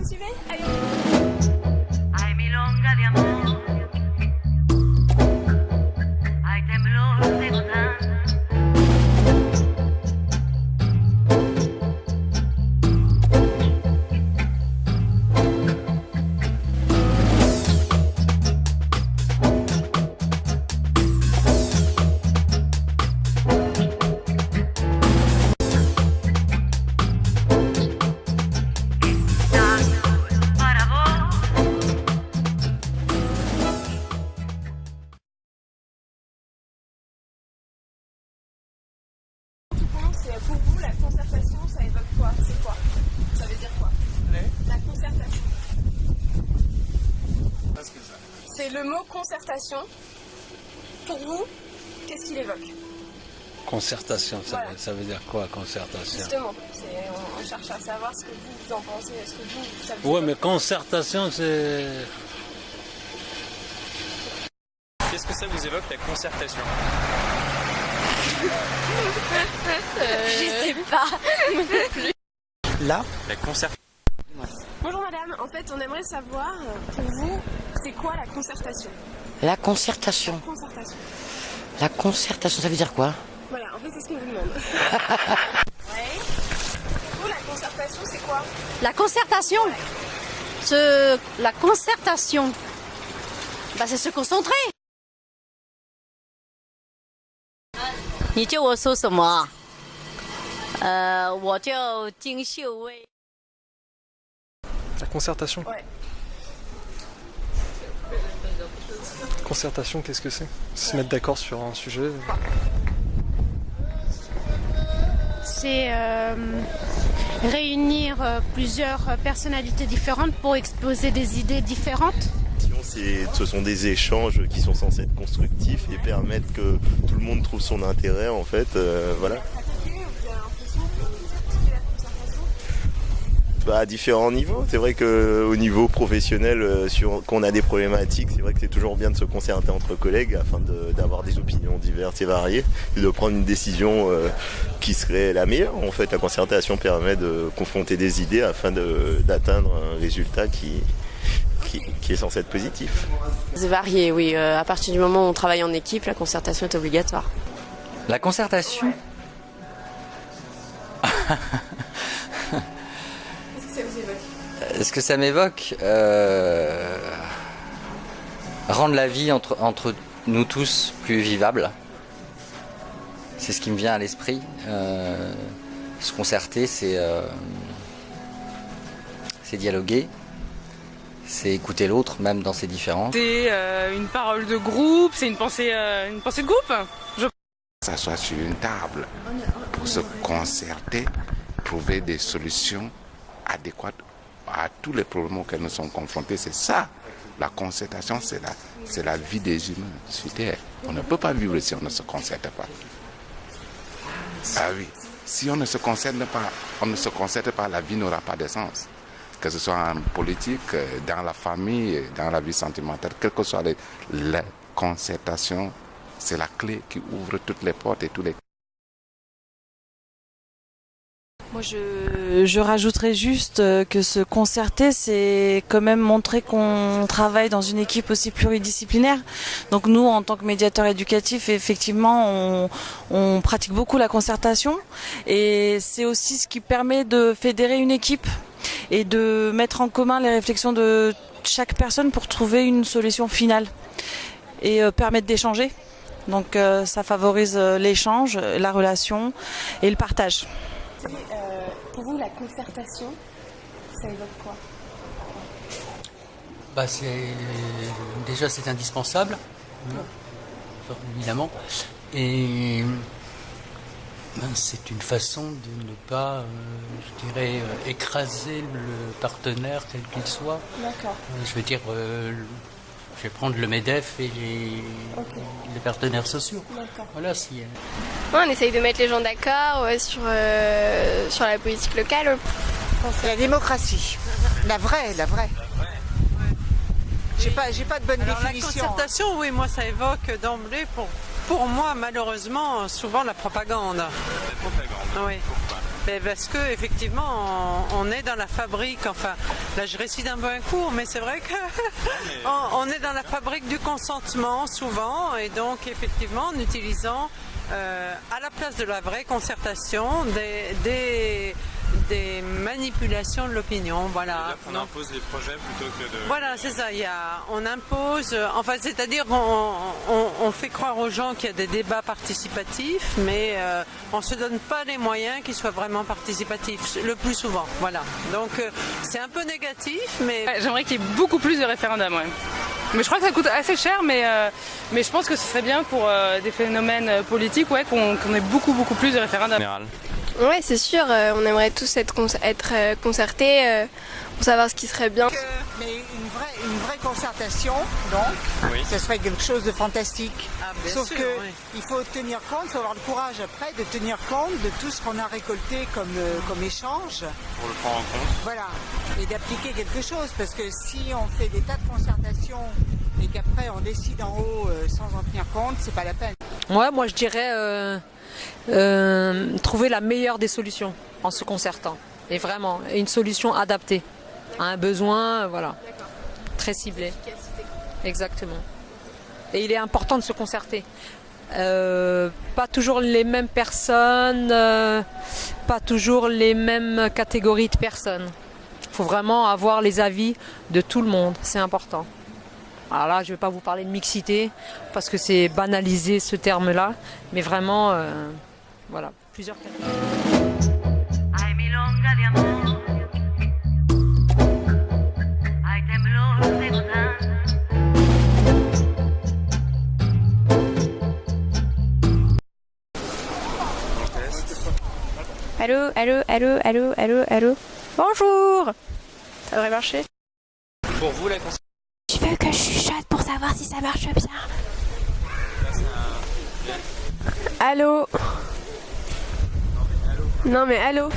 me suivez? Allez. Ay, milonga de amor. Ay, temblor de gotán. Para vos. Pour vous, la concertation, ça évoque quoi? C'est quoi? Ça veut dire quoi? La concertation. C'est le mot concertation. Pour vous, qu'est-ce qu'il évoque? Concertation, Voilà. ça veut dire quoi, concertation? Justement, on cherche à savoir ce que vous en pensez. Est-ce que vous, ça vous Oui, évoque? mais concertation, c'est... Qu'est-ce que ça vous évoque la concertation? Je sais pas. Là, La concertation. Bonjour madame, en fait on aimerait savoir, pour vous, c'est quoi la concertation? la concertation. Concertation. La concertation, ça veut dire quoi? Voilà, en fait c'est ce qu'on vous demande. Ouais. Pour vous, la concertation c'est quoi? La concertation, la concertation, bah, c'est se concentrer. 你叫我说什么？我叫金秀薇。 La concertation. Ouais. Concertation, qu'est-ce que c'est? Se mettre d'accord sur un sujet. C'est réunir plusieurs personnalités différentes pour exposer des idées différentes. Ce sont des échanges qui sont censés être constructifs et permettre que tout le monde trouve son intérêt en fait. Voilà. À différents niveaux. C'est vrai qu'au niveau professionnel, quand on a des problématiques, c'est vrai que c'est toujours bien de se concerter entre collègues afin d'avoir des opinions diverses et variées et de prendre une décision qui serait la meilleure. En fait, la concertation permet de confronter des idées afin d'atteindre un résultat qui est censé être positif. C'est varié, oui. À partir du moment où on travaille en équipe, la concertation est obligatoire. La concertation. Ce que ça m'évoque, rendre la vie entre nous tous plus vivable. C'est ce qui me vient à l'esprit. Se concerter, c'est dialoguer, c'est écouter l'autre, même dans ses différences. C'est une parole de groupe, c'est une pensée de groupe. S'asseoir sur une table pour se concerter, trouver des solutions adéquates à tous les problèmes auxquels nous sommes confrontés. C'est ça, la concertation, c'est la vie des humains sur Terre. On ne peut pas vivre si on ne se concerte pas. Ah oui, si on ne se concerte pas, la vie n'aura pas de sens. Que ce soit en politique, dans la famille, dans la vie sentimentale, quelle que soit la concertation, c'est la clé qui ouvre toutes les portes et tous les... Moi, je rajouterais juste que se concerter, c'est quand même montrer qu'on travaille dans une équipe aussi pluridisciplinaire. Donc nous, en tant que médiateurs éducatifs, effectivement, on pratique beaucoup la concertation. Et c'est aussi ce qui permet de fédérer une équipe et de mettre en commun les réflexions de chaque personne pour trouver une solution finale et permettre d'échanger. Donc ça favorise l'échange, la relation et le partage. Pour vous, la concertation, ça évoque quoi? Bah déjà c'est indispensable, évidemment, et c'est une façon de ne pas, je dirais, écraser le partenaire quel qu'il soit. D'accord. Je veux dire, je vais prendre le MEDEF et les partenaires sociaux. Voilà, si. Ouais, on essaye de mettre les gens d'accord sur la politique locale. La démocratie, la vraie. J'ai pas de bonne définition. La concertation, oui, moi ça évoque d'emblée pour moi malheureusement souvent la propagande. La propagande. Oui. Mais parce que effectivement on est dans la fabrique, enfin Là, je récite un peu un cours, mais c'est vrai que on est dans la fabrique du consentement souvent, et donc effectivement en utilisant à la place de la vraie concertation des manipulations de l'opinion. Voilà. On impose les projets plutôt que de... Voilà, c'est ça. On impose, enfin, c'est-à-dire qu'on fait croire aux gens qu'il y a des débats participatifs, mais on ne se donne pas les moyens qu'ils soient vraiment participatifs, le plus souvent. Voilà. Donc c'est un peu négatif, mais... J'aimerais qu'il y ait beaucoup plus de référendums, ouais. Mais je crois que ça coûte assez cher, mais je pense que ce serait bien pour des phénomènes politiques, ouais, qu'on ait beaucoup plus de référendums. Ouais, c'est sûr, on aimerait tous être concertés pour savoir ce qui serait bien. Mais une vraie concertation, donc, ce serait quelque chose de fantastique. Sauf sûr, que oui. il faut tenir compte, il faut avoir le courage après de tenir compte de tout ce qu'on a récolté comme échange. Pour le prendre en compte. Voilà, et d'appliquer quelque chose, parce que si on fait des tas de concertations et qu'après on décide en haut sans en tenir compte, c'est pas la peine. Ouais, moi je dirais trouver la meilleure des solutions en se concertant. Et vraiment, une solution adaptée à un besoin, voilà, très ciblé. Exactement. Et il est important de se concerter. Pas toujours les mêmes personnes, pas toujours les mêmes catégories de personnes. Il faut vraiment avoir les avis de tout le monde, c'est important. Alors là, je ne vais pas vous parler de mixité, parce que c'est banalisé ce terme-là, mais vraiment, voilà, plusieurs catégories. Ay, milonga de amor. Ay, temblor de gotán. Allô, allô, allô, allô, allô, allô. Bonjour. Ça devrait marcher. Pour vous, la concertation... Tu veux que je chuchote pour savoir si ça marche bien? Allô. Non mais allô.